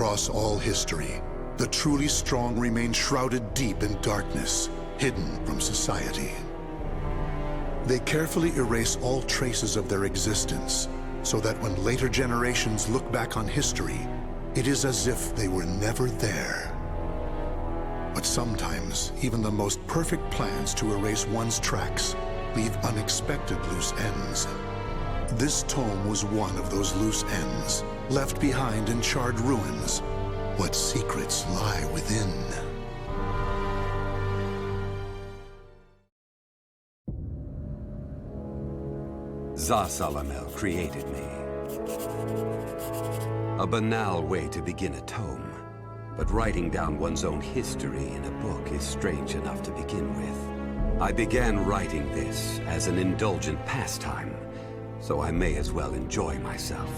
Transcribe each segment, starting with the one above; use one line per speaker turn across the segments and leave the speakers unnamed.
Across all history, the truly strong remain shrouded deep in darkness, hidden from society. They carefully erase all traces of their existence, so that when later generations look back on history, it is as if they were never there. But sometimes, even the most perfect plans to erase one's tracks leave unexpected loose ends. This tome was one of those loose ends, left behind in charred ruins. What secrets lie within?
Zasalamel created me. A banal way to begin a tome, but writing down one's own history in a book is strange enough to begin with. I began writing this as an indulgent pastime, so I may as well enjoy myself.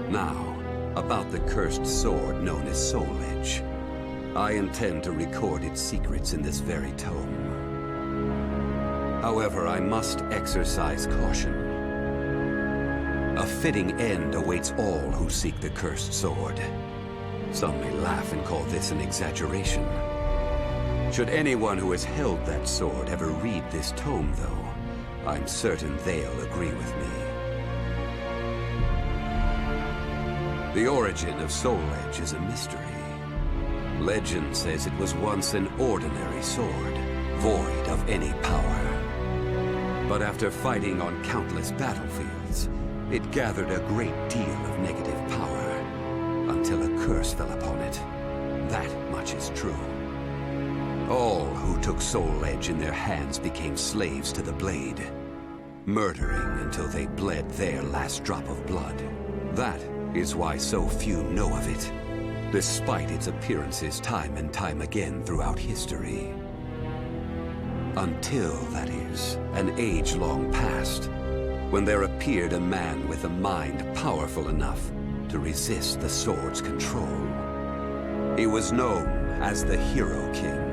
Now, about the cursed sword known as Soul Edge. I intend to record its secrets in this very tome. However, I must exercise caution. A fitting end awaits all who seek the cursed sword. Some may laugh and call this an exaggeration. Should anyone who has held that sword ever read this tome, though, I'm certain they'll agree with me. The origin of Soul Edge is a mystery. Legend says it was once an ordinary sword, void of any power. But after fighting on countless battlefields, it gathered a great deal of negative power, until a curse fell upon it. That much is true. All who took Soul Edge in their hands became slaves to the blade, murdering until they bled their last drop of blood. That is why so few know of it, despite its appearances time and time again throughout history. Until, that is, an age long past, when there appeared a man with a mind powerful enough to resist the sword's control. He was known as the Hero King.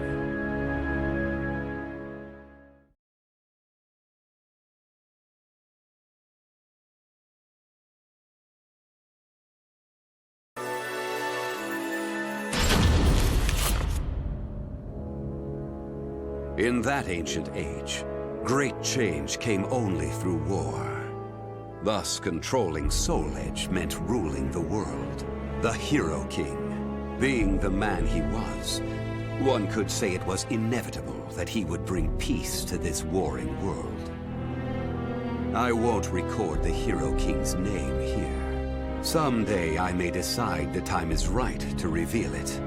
In that ancient age, great change came only through war. Thus, controlling Soul Edge meant ruling the world. The Hero King, being the man he was, one could say it was inevitable that he would bring peace to this warring world. I won't record the Hero King's name here. Someday I may decide the time is right to reveal it,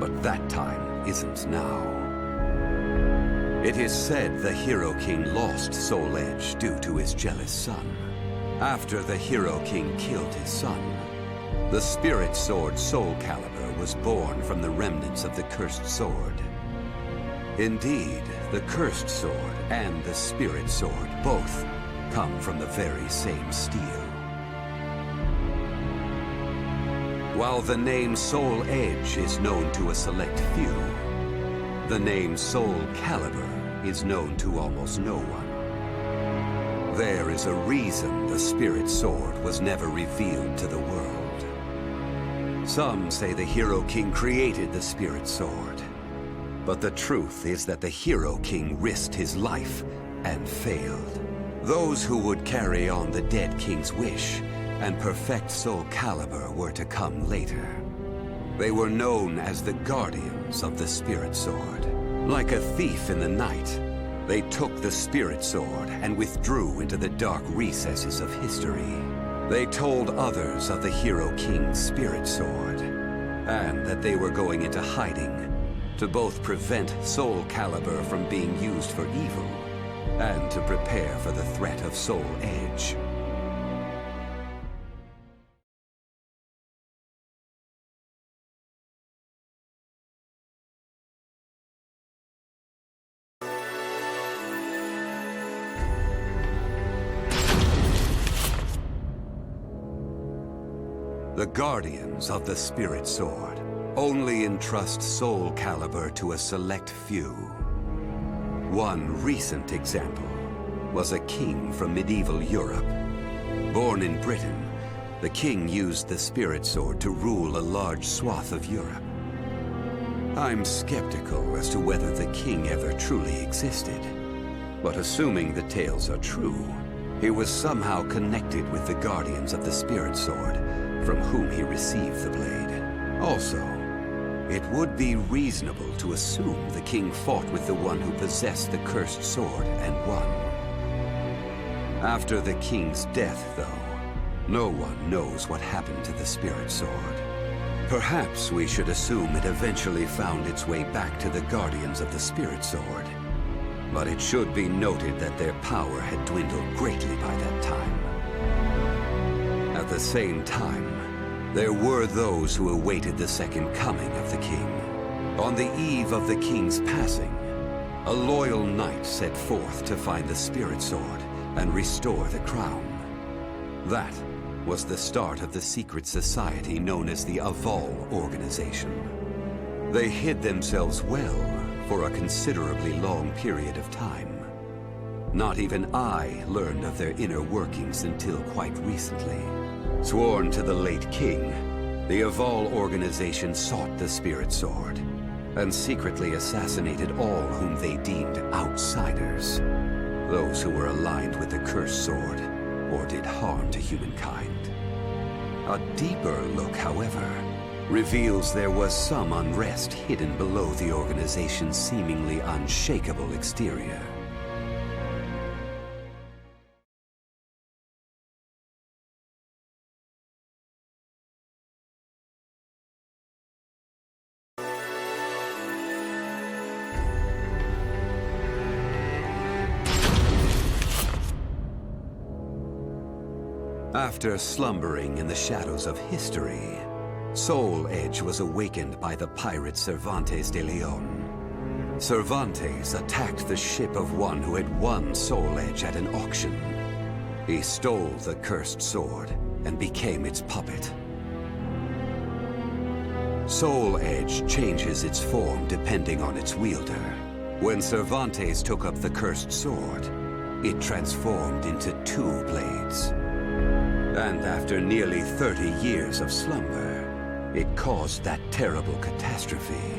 but that time isn't now. It is said the Hero King lost Soul Edge due to his jealous son. After the Hero King killed his son, the spirit sword Soul Calibur was born from the remnants of the cursed sword. Indeed, the cursed sword and the spirit sword both come from the very same steel. While the name Soul Edge is known to a select few, the name Soul Calibur is known to almost no one. There is a reason the Spirit Sword was never revealed to the world. Some say the Hero King created the Spirit Sword, but the truth is that the Hero King risked his life and failed. Those who would carry on the dead king's wish and perfect Soul Calibur were to come later. They were known as the Guardians of the Spirit Sword. Like a thief in the night, they took the Spirit Sword and withdrew into the dark recesses of history. They told others of the Hero King's Spirit Sword, and that they were going into hiding to both prevent Soul Calibur from being used for evil, and to prepare for the threat of Soul Edge. The Guardians of the Spirit Sword only entrust Soul Calibur to a select few. One recent example was a king from medieval Europe. Born in Britain, the king used the Spirit Sword to rule a large swath of Europe. I'm skeptical as to whether the king ever truly existed. But assuming the tales are true, he was somehow connected with the Guardians of the Spirit Sword, from whom he received the blade. Also, it would be reasonable to assume the king fought with the one who possessed the cursed sword and won. After the king's death, though, no one knows what happened to the Spirit Sword. Perhaps we should assume it eventually found its way back to the Guardians of the Spirit Sword. But it should be noted that their power had dwindled greatly by that time. At the same time, there were those who awaited the second coming of the king. On the eve of the king's passing, a loyal knight set forth to find the Spirit Sword and restore the crown. That was the start of the secret society known as the Aval Organization. They hid themselves well for a considerably long period of time. Not even I learned of their inner workings until quite recently. Sworn to the late king, the Aval Organization sought the Spirit Sword and secretly assassinated all whom they deemed outsiders, those who were aligned with the cursed sword or did harm to humankind. A deeper look, however, reveals there was some unrest hidden below the organization's seemingly unshakable exterior. After slumbering in the shadows of history, Soul Edge was awakened by the pirate Cervantes de Leon. Cervantes attacked the ship of one who had won Soul Edge at an auction. He stole the cursed sword and became its puppet. Soul Edge changes its form depending on its wielder. When Cervantes took up the cursed sword, it transformed into two blades. And after nearly 30 years of slumber, it caused that terrible catastrophe.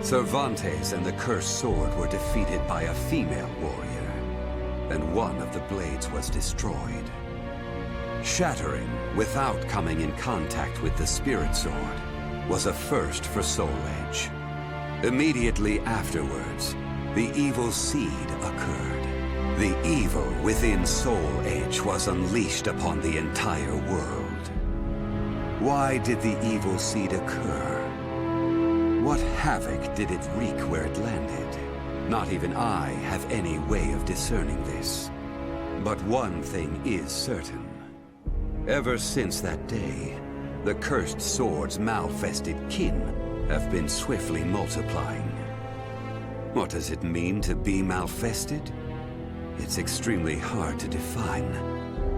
Cervantes and the cursed sword were defeated by a female warrior, and one of the blades was destroyed. Shattering without coming in contact with the Spirit Sword was a first for Soul Edge. Immediately afterwards, the evil seed occurred. The evil within Soul Edge was unleashed upon the entire world. Why did the evil seed occur? What havoc did it wreak where it landed? Not even I have any way of discerning this. But one thing is certain. Ever since that day, the cursed sword's malfested kin have been swiftly multiplying. What does it mean to be malfested? It's extremely hard to define,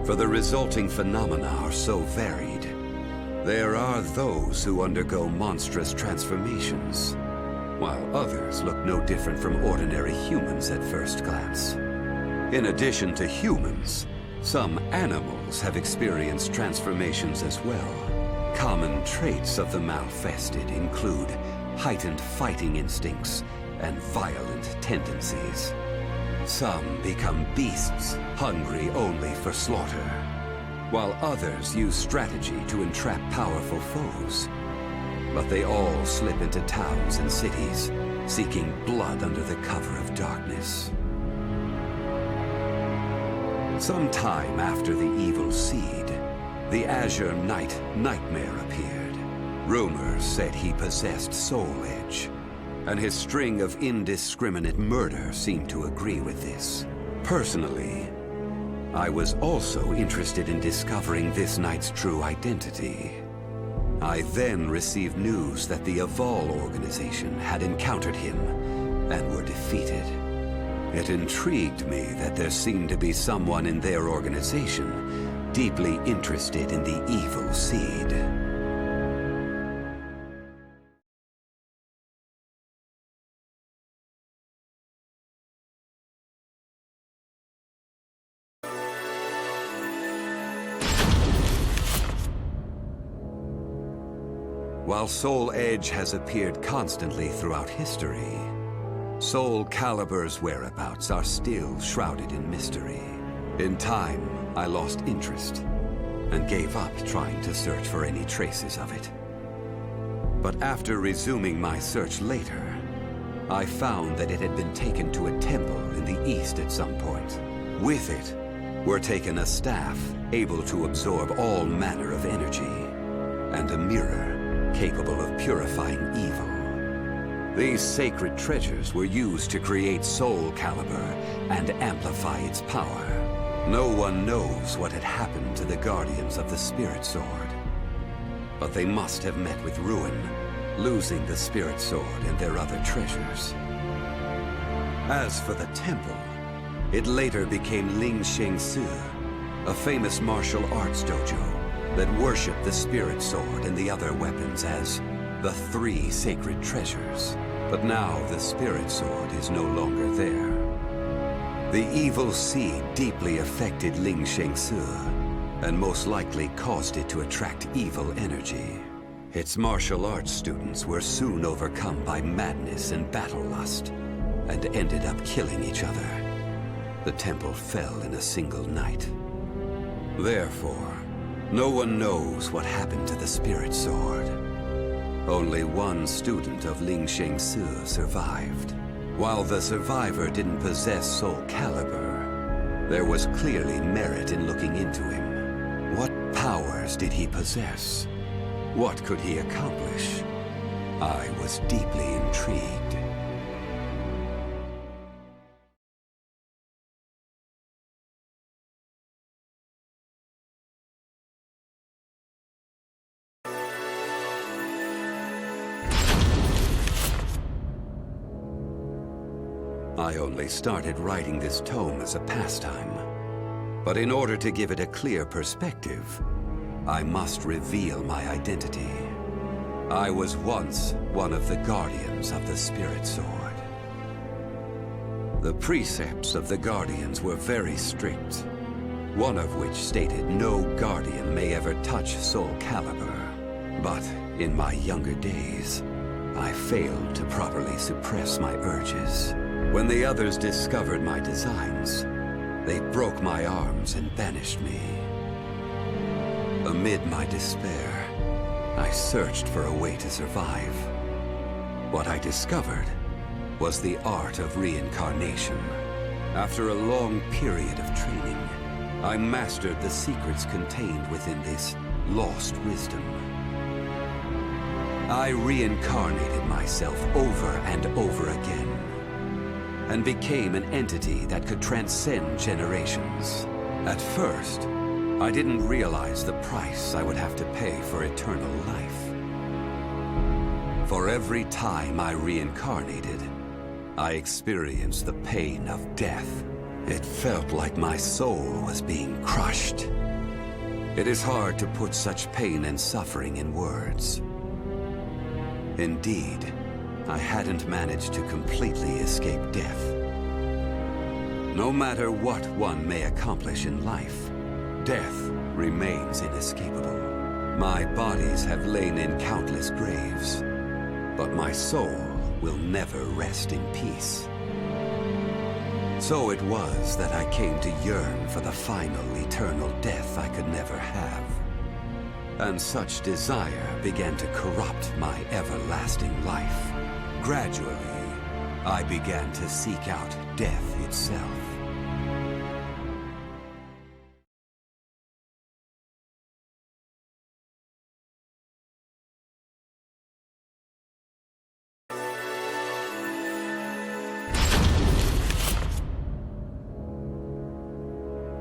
for the resulting phenomena are so varied. There are those who undergo monstrous transformations, while others look no different from ordinary humans at first glance. In addition to humans, some animals have experienced transformations as well. Common traits of the malfested include heightened fighting instincts and violent tendencies. Some become beasts, hungry only for slaughter, while others use strategy to entrap powerful foes. But they all slip into towns and cities, seeking blood under the cover of darkness. Sometime after the evil seed, the Azure Knight Nightmare appeared. Rumors said he possessed Soul Edge, and his string of indiscriminate murder seemed to agree with this. Personally, I was also interested in discovering this knight's true identity. I then received news that the Aval Organization had encountered him and were defeated. It intrigued me that there seemed to be someone in their organization deeply interested in the evil seed. While Soul Edge has appeared constantly throughout history, Soul Calibur's whereabouts are still shrouded in mystery. In time, I lost interest and gave up trying to search for any traces of it. But after resuming my search later, I found that it had been taken to a temple in the east at some point. With it were taken a staff able to absorb all manner of energy, and a mirror capable of purifying evil. These sacred treasures were used to create Soul Calibur and amplify its power. No one knows what had happened to the Guardians of the Spirit Sword, but they must have met with ruin, losing the Spirit Sword and their other treasures. As for the temple, it later became Ling Sheng Su, a famous martial arts dojo that worshipped the Spirit Sword and the other weapons as the three sacred treasures. But now the Spirit Sword is no longer there. The evil seed deeply affected Ling Sheng Su, and most likely caused it to attract evil energy. Its martial arts students were soon overcome by madness and battle lust, and ended up killing each other. The temple fell in a single night. Therefore, no one knows what happened to the Spirit Sword. Only one student of Ling Sheng Su survived. While the survivor didn't possess Soul Calibur, there was clearly merit in looking into him. What powers did he possess? What could he accomplish? I was deeply intrigued. I only started writing this tome as a pastime, but in order to give it a clear perspective, I must reveal my identity. I was once one of the Guardians of the Spirit Sword. The precepts of the Guardians were very strict, one of which stated no Guardian may ever touch Soul Calibur. But in my younger days, I failed to properly suppress my urges. When the others discovered my designs, they broke my arms and banished me. Amid my despair, I searched for a way to survive. What I discovered was the art of reincarnation. After a long period of training, I mastered the secrets contained within this lost wisdom. I reincarnated myself over and over again, and became an entity that could transcend generations. At first, I didn't realize the price I would have to pay for eternal life. For every time I reincarnated, I experienced the pain of death. It felt like my soul was being crushed. It is hard to put such pain and suffering in words. Indeed, I hadn't managed to completely escape death. No matter what one may accomplish in life, death remains inescapable. My bodies have lain in countless graves, but my soul will never rest in peace. So it was that I came to yearn for the final eternal death I could never have. And such desire began to corrupt my everlasting life. Gradually, I began to seek out death itself.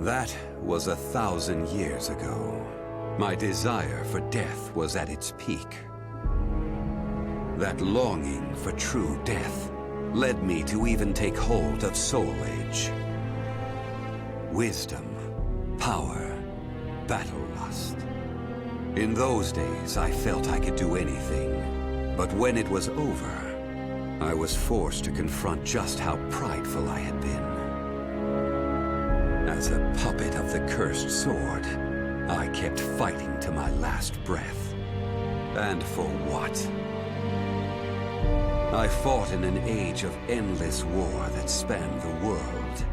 That was 1,000 years ago. My desire for death was at its peak. That longing for true death led me to even take hold of Soul Edge. Wisdom, power, battle lust. In those days, I felt I could do anything. But when it was over, I was forced to confront just how prideful I had been. As a puppet of the cursed sword, I kept fighting to my last breath. And for what? I fought in an age of endless war that spanned the world,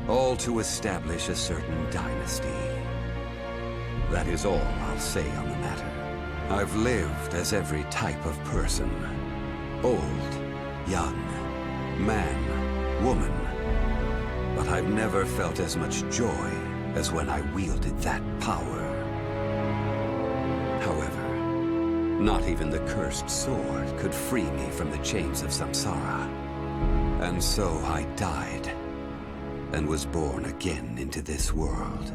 all to establish a certain dynasty. That is all I'll say on the matter. I've lived as every type of person. Old, young, man, woman. But I've never felt as much joy as when I wielded that power. However, not even the cursed sword could free me from the chains of samsara. And so I died, and was born again into this world.